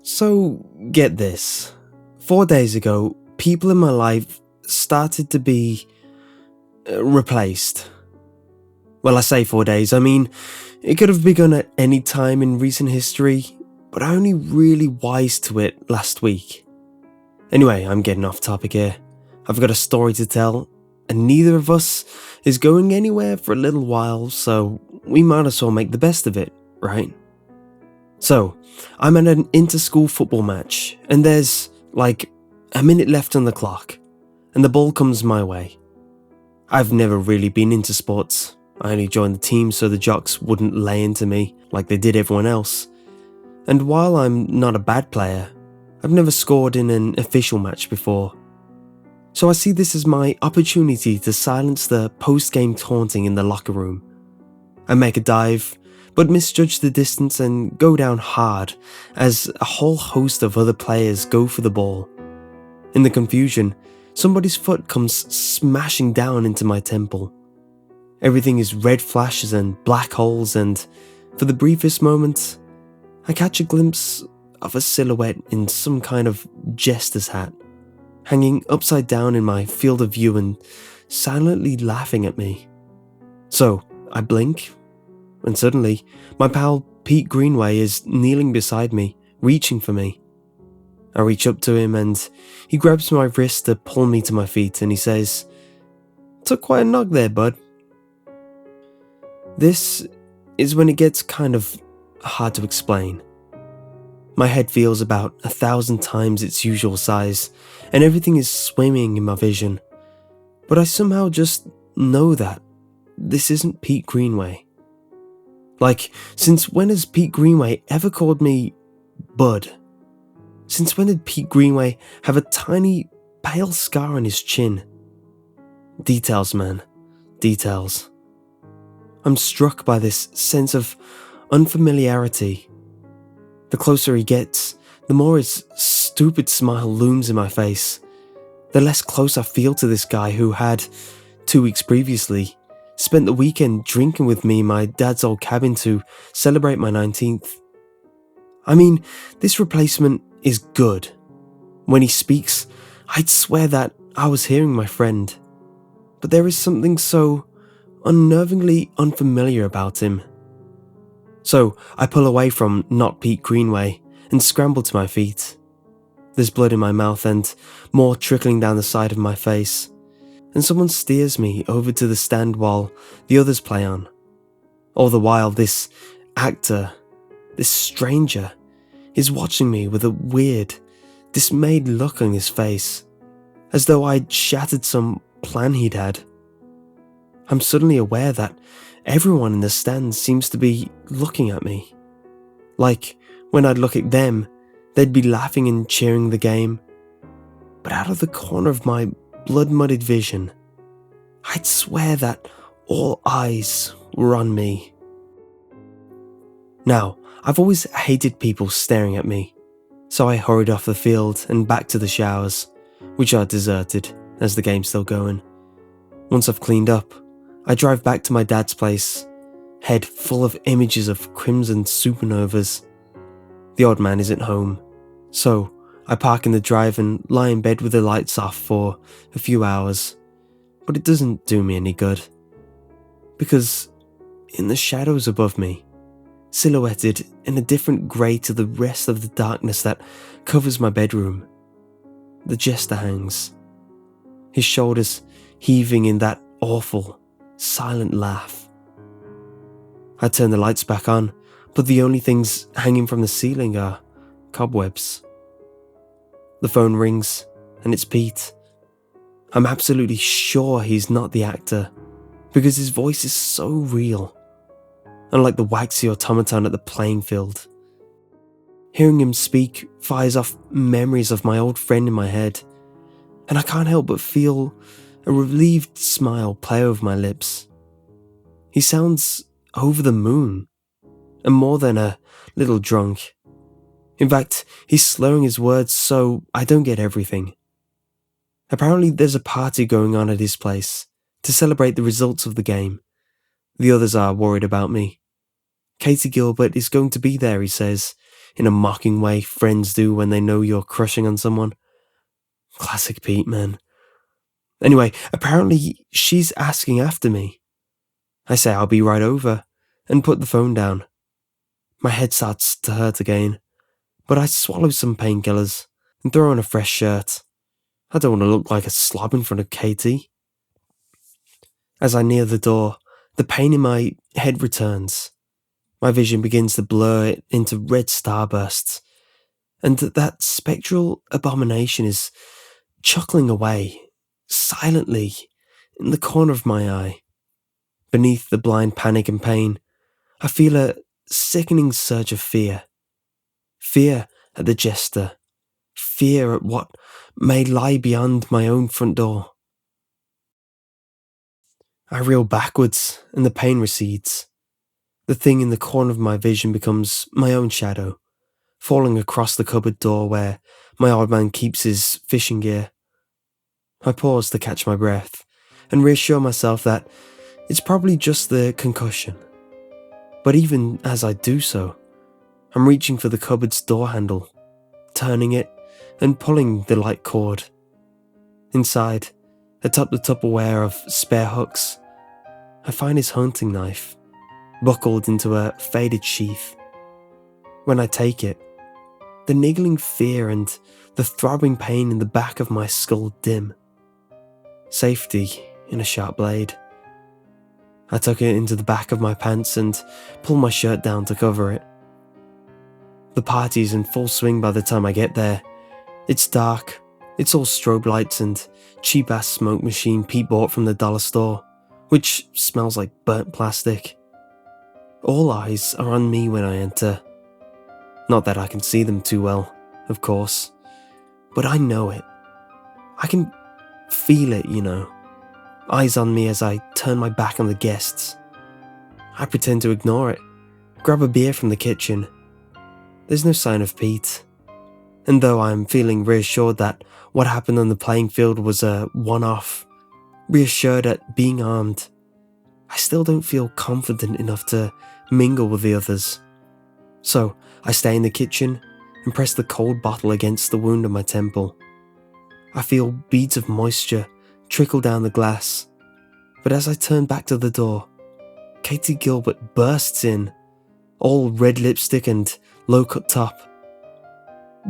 So, get this. 4 days ago, people in my life started to be replaced. Well, I say 4 days, I mean, it could have begun at any time in recent history, but I only really wised to it last week. Anyway, I'm getting off topic here. I've got a story to tell, and neither of us is going anywhere for a little while, so we might as well make the best of it, right? So, I'm at an inter-school football match, and there's, like, a minute left on the clock, and the ball comes my way. I've never really been into sports. I only joined the team so the jocks wouldn't lay into me like they did everyone else. And while I'm not a bad player, I've never scored in an official match before. So I see this as my opportunity to silence the post-game taunting in the locker room. I make a dive, but misjudge the distance and go down hard as a whole host of other players go for the ball. In the confusion, somebody's foot comes smashing down into my temple. Everything is red flashes and black holes, and for the briefest moment, I catch a glimpse of a silhouette in some kind of jester's hat, hanging upside down in my field of view and silently laughing at me. So I blink, and suddenly my pal Pete Greenway is kneeling beside me, reaching for me. I reach up to him and he grabs my wrist to pull me to my feet, and he says, "Took quite a knock there, bud." This is when it gets kind of hard to explain. My head feels about 1,000 times its usual size, and everything is swimming in my vision. But I somehow just know that this isn't Pete Greenway. Like, since when has Pete Greenway ever called me Bud? Since when did Pete Greenway have a tiny, pale scar on his chin? Details, man. Details. I'm struck by this sense of unfamiliarity. The closer he gets, the more his stupid smile looms in my face. The less close I feel to this guy who had, 2 weeks previously, spent the weekend drinking with me in my dad's old cabin to celebrate my 19th. I mean, this replacement is good. When he speaks, I'd swear that I was hearing my friend. But there is something so unnervingly unfamiliar about him. So I pull away from not Pete Greenway and scramble to my feet. There's blood in my mouth and more trickling down the side of my face, and someone steers me over to the stand while the others play on. All the while, this actor, this stranger, is watching me with a weird, dismayed look on his face, as though I'd shattered some plan he'd had. I'm suddenly aware that everyone in the stands seems to be looking at me. Like, when I'd look at them, they'd be laughing and cheering the game. But out of the corner of my blood-muddied vision, I'd swear that all eyes were on me. Now, I've always hated people staring at me, so I hurried off the field and back to the showers, which are deserted as the game's still going. Once I've cleaned up, I drive back to my dad's place, head full of images of crimson supernovas. The old man isn't home, so I park in the drive and lie in bed with the lights off for a few hours, but it doesn't do me any good. Because in the shadows above me, silhouetted in a different grey to the rest of the darkness that covers my bedroom, the jester hangs, his shoulders heaving in that awful, silent laugh. I turn the lights back on, but the only things hanging from the ceiling are cobwebs. The phone rings, and it's Pete. I'm absolutely sure he's not the actor, because his voice is so real, unlike the waxy automaton at the playing field. Hearing him speak fires off memories of my old friend in my head, and I can't help but feel a relieved smile play over my lips. He sounds over the moon, and more than a little drunk. In fact, he's slurring his words so I don't get everything. Apparently there's a party going on at his place to celebrate the results of the game. The others are worried about me. Katie Gilbert is going to be there, he says, in a mocking way friends do when they know you're crushing on someone. Classic Pete, man. Anyway, apparently she's asking after me. I say I'll be right over, and put the phone down. My head starts to hurt again, but I swallow some painkillers and throw on a fresh shirt. I don't want to look like a slob in front of Katie. As I near the door, the pain in my head returns. My vision begins to blur it into red starbursts, and that spectral abomination is chuckling away, silently, in the corner of my eye. Beneath the blind panic and pain, I feel a sickening surge of fear. Fear at the jester. Fear at what may lie beyond my own front door. I reel backwards, and the pain recedes. The thing in the corner of my vision becomes my own shadow, falling across the cupboard door where my old man keeps his fishing gear. I pause to catch my breath, and reassure myself that it's probably just the concussion. But even as I do so, I'm reaching for the cupboard's door handle, turning it, and pulling the light cord. Inside, atop the Tupperware of spare hooks, I find his hunting knife, buckled into a faded sheath. When I take it, the niggling fear and the throbbing pain in the back of my skull dim. Safety in a sharp blade. I tuck it into the back of my pants and pull my shirt down to cover it. The party's in full swing by the time I get there. It's dark, it's all strobe lights and cheap-ass smoke machine Pete bought from the dollar store, which smells like burnt plastic. All eyes are on me when I enter. Not that I can see them too well, of course, but I know it. I can feel it, you know. Eyes on me as I turn my back on the guests. I pretend to ignore it, grab a beer from the kitchen. There's no sign of Pete. And though I'm feeling reassured that what happened on the playing field was a one-off, reassured at being armed, I still don't feel confident enough to mingle with the others. So I stay in the kitchen and press the cold bottle against the wound on my temple. I feel beads of moisture trickle down the glass, but as I turn back to the door, Katie Gilbert bursts in, all red lipstick and low-cut top.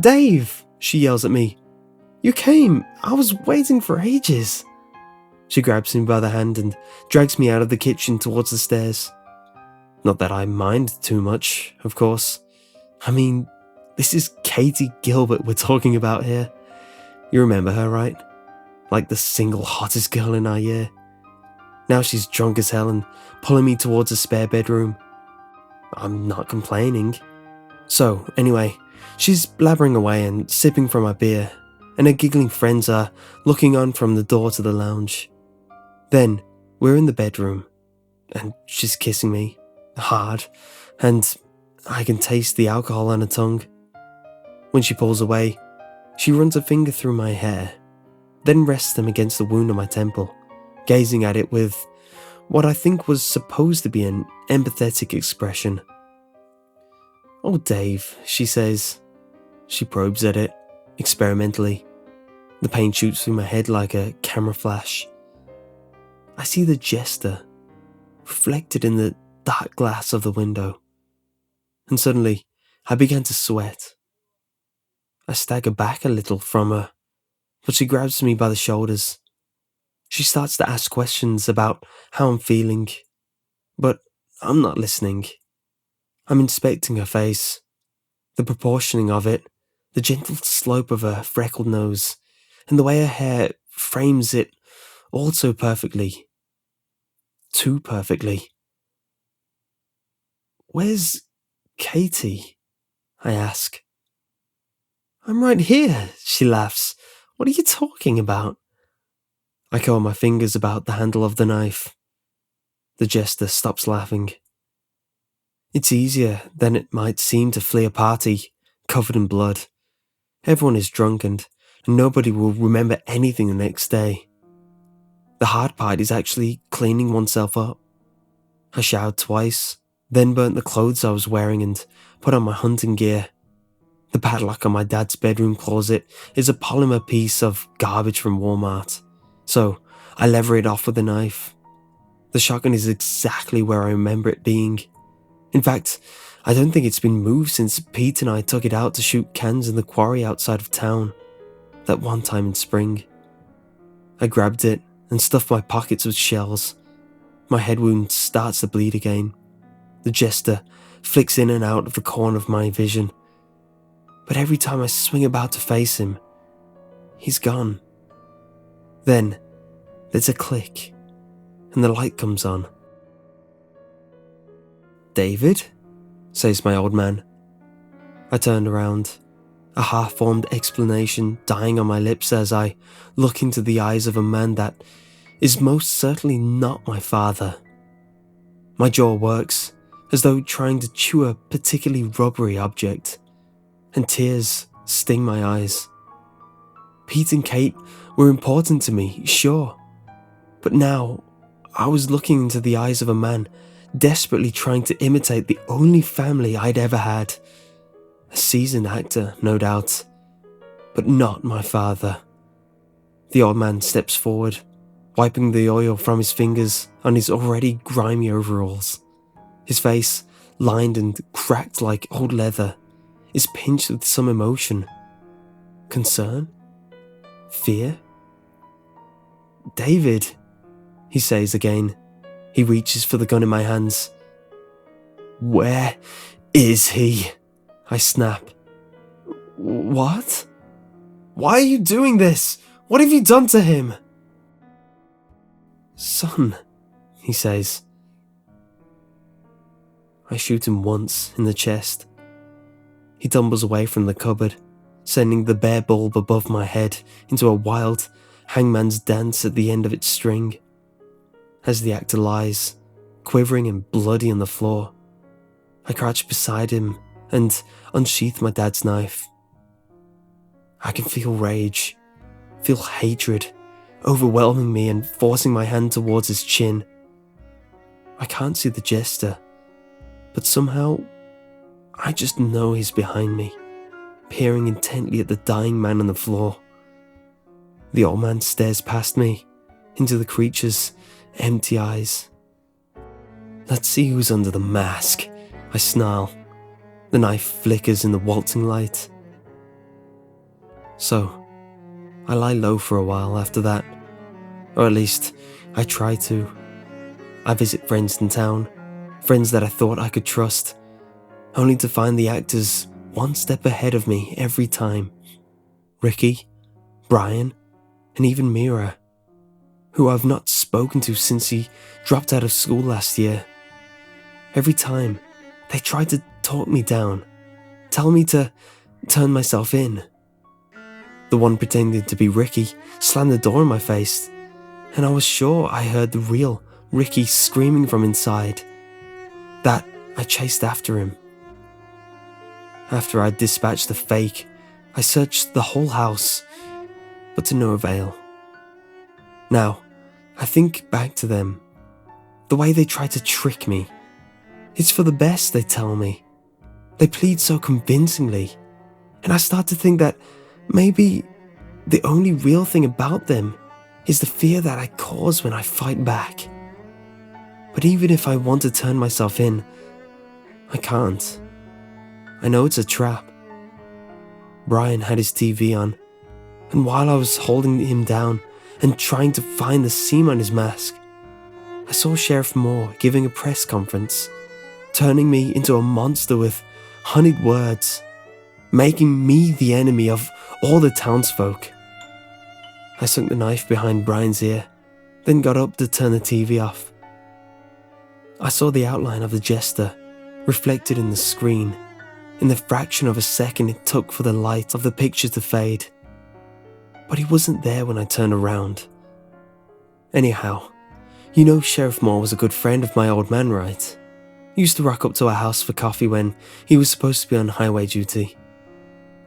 "Dave!" she yells at me. "You came! I was waiting for ages!" She grabs me by the hand and drags me out of the kitchen towards the stairs. Not that I mind too much, of course. I mean, this is Katie Gilbert we're talking about here. You remember her, right? Like the single hottest girl in our year. Now she's drunk as hell and pulling me towards a spare bedroom. I'm not complaining. So, anyway, she's blabbering away and sipping from my beer, and her giggling friends are looking on from the door to the lounge. Then, we're in the bedroom, and she's kissing me, hard, and I can taste the alcohol on her tongue. When she pulls away, she runs a finger through my hair, then rests them against the wound on my temple, gazing at it with what I think was supposed to be an empathetic expression. "Oh, Dave," she says. She probes at it, experimentally. The pain shoots through my head like a camera flash. I see the jester, reflected in the dark glass of the window. And suddenly, I began to sweat. I stagger back a little from her, but she grabs me by the shoulders. She starts to ask questions about how I'm feeling, but I'm not listening. I'm inspecting her face, the proportioning of it, the gentle slope of her freckled nose, and the way her hair frames it all so perfectly. Too perfectly. "Where's Katie?" I ask. "I'm right here," she laughs. "What are you talking about?" I curl my fingers about the handle of the knife. The jester stops laughing. It's easier than it might seem to flee a party, covered in blood. Everyone is drunk and nobody will remember anything the next day. The hard part is actually cleaning oneself up. I showered twice, then burnt the clothes I was wearing and put on my hunting gear. The padlock on my dad's bedroom closet is a polymer piece of garbage from Walmart, so I lever it off with a knife. The shotgun is exactly where I remember it being. In fact, I don't think it's been moved since Pete and I took it out to shoot cans in the quarry outside of town, that one time in spring. I grabbed it and stuffed my pockets with shells. My head wound starts to bleed again. The jester flicks in and out of the corner of my vision. But every time I swing about to face him, he's gone. Then, there's a click, and the light comes on. "David?" says my old man. I turned around, a half-formed explanation dying on my lips as I look into the eyes of a man that is most certainly not my father. My jaw works, as though trying to chew a particularly rubbery object, and tears sting my eyes. Pete and Kate were important to me, sure, but now I was looking into the eyes of a man desperately trying to imitate the only family I'd ever had. A seasoned actor, no doubt, but not my father. The old man steps forward, wiping the oil from his fingers on his already grimy overalls. His face, lined and cracked like old leather, is pinched with some emotion. Concern? Fear? "David," he says again. He reaches for the gun in my hands. "Where is he?" I snap. "What? Why are you doing this? What have you done to him?" "Son," he says. I shoot him once in the chest. He tumbles away from the cupboard, sending the bare bulb above my head into a wild hangman's dance at the end of its string. As the actor lies, quivering and bloody on the floor, I crouch beside him and unsheath my dad's knife. I can feel rage, feel hatred, overwhelming me and forcing my hand towards his chin. I can't see the jester, but somehow I just know he's behind me, peering intently at the dying man on the floor. The old man stares past me, into the creature's empty eyes. "Let's see who's under the mask," I snarl. The knife flickers in the waltzing light. So, I lie low for a while after that, or at least I try to. I visit friends in town, friends that I thought I could trust, only to find the actors one step ahead of me every time. Ricky, Brian, and even Mira, who I've not spoken to since he dropped out of school last year. Every time, they tried to talk me down, tell me to turn myself in. The one pretending to be Ricky slammed the door in my face, and I was sure I heard the real Ricky screaming from inside. That I chased after him. After I'd dispatched the fake, I searched the whole house, but to no avail. Now, I think back to them, the way they tried to trick me. It's for the best, they tell me. They plead so convincingly, and I start to think that maybe the only real thing about them is the fear that I cause when I fight back. But even if I want to turn myself in, I can't. I know it's a trap. Brian had his TV on, and while I was holding him down and trying to find the seam on his mask, I saw Sheriff Moore giving a press conference, turning me into a monster with honeyed words, making me the enemy of all the townsfolk. I sunk the knife behind Brian's ear, then got up to turn the TV off. I saw the outline of the jester reflected in the screen, in the fraction of a second it took for the light of the picture to fade. But he wasn't there when I turned around. Anyhow, you know Sheriff Moore was a good friend of my old man, right? He used to rock up to our house for coffee when he was supposed to be on highway duty.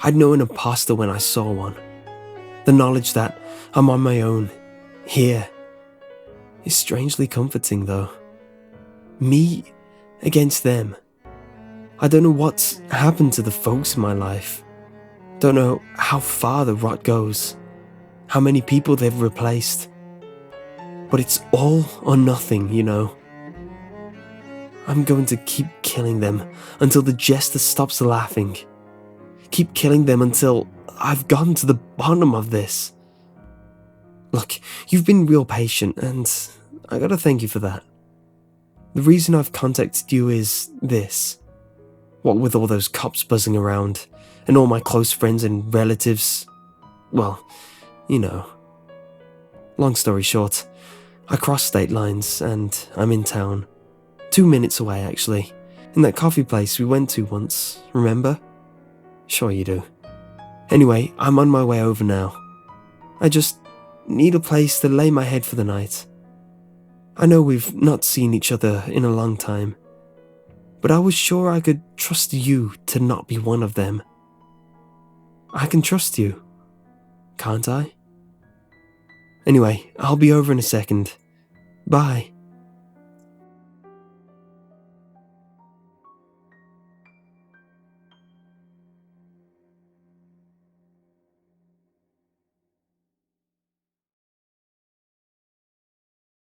I'd know an imposter when I saw one. The knowledge that I'm on my own, here, is strangely comforting though. Me against them. I don't know what's happened to the folks in my life, Don't know how far the rot goes, how many people they've replaced. But it's all or nothing, you know. I'm going to keep killing them until the jester stops laughing. Keep killing them until I've gotten to the bottom of this. Look, you've been real patient, and I gotta thank you for that. The reason I've contacted you is this. What with all those cops buzzing around, and all my close friends and relatives, well, you know. Long story short, I crossed state lines, and I'm in town. 2 minutes away, actually, in that coffee place we went to once, remember? Sure you do. Anyway, I'm on my way over now. I just need a place to lay my head for the night. I know we've not seen each other in a long time, but I was sure I could trust you to not be one of them. I can trust you, can't I? Anyway, I'll be over in a second. Bye.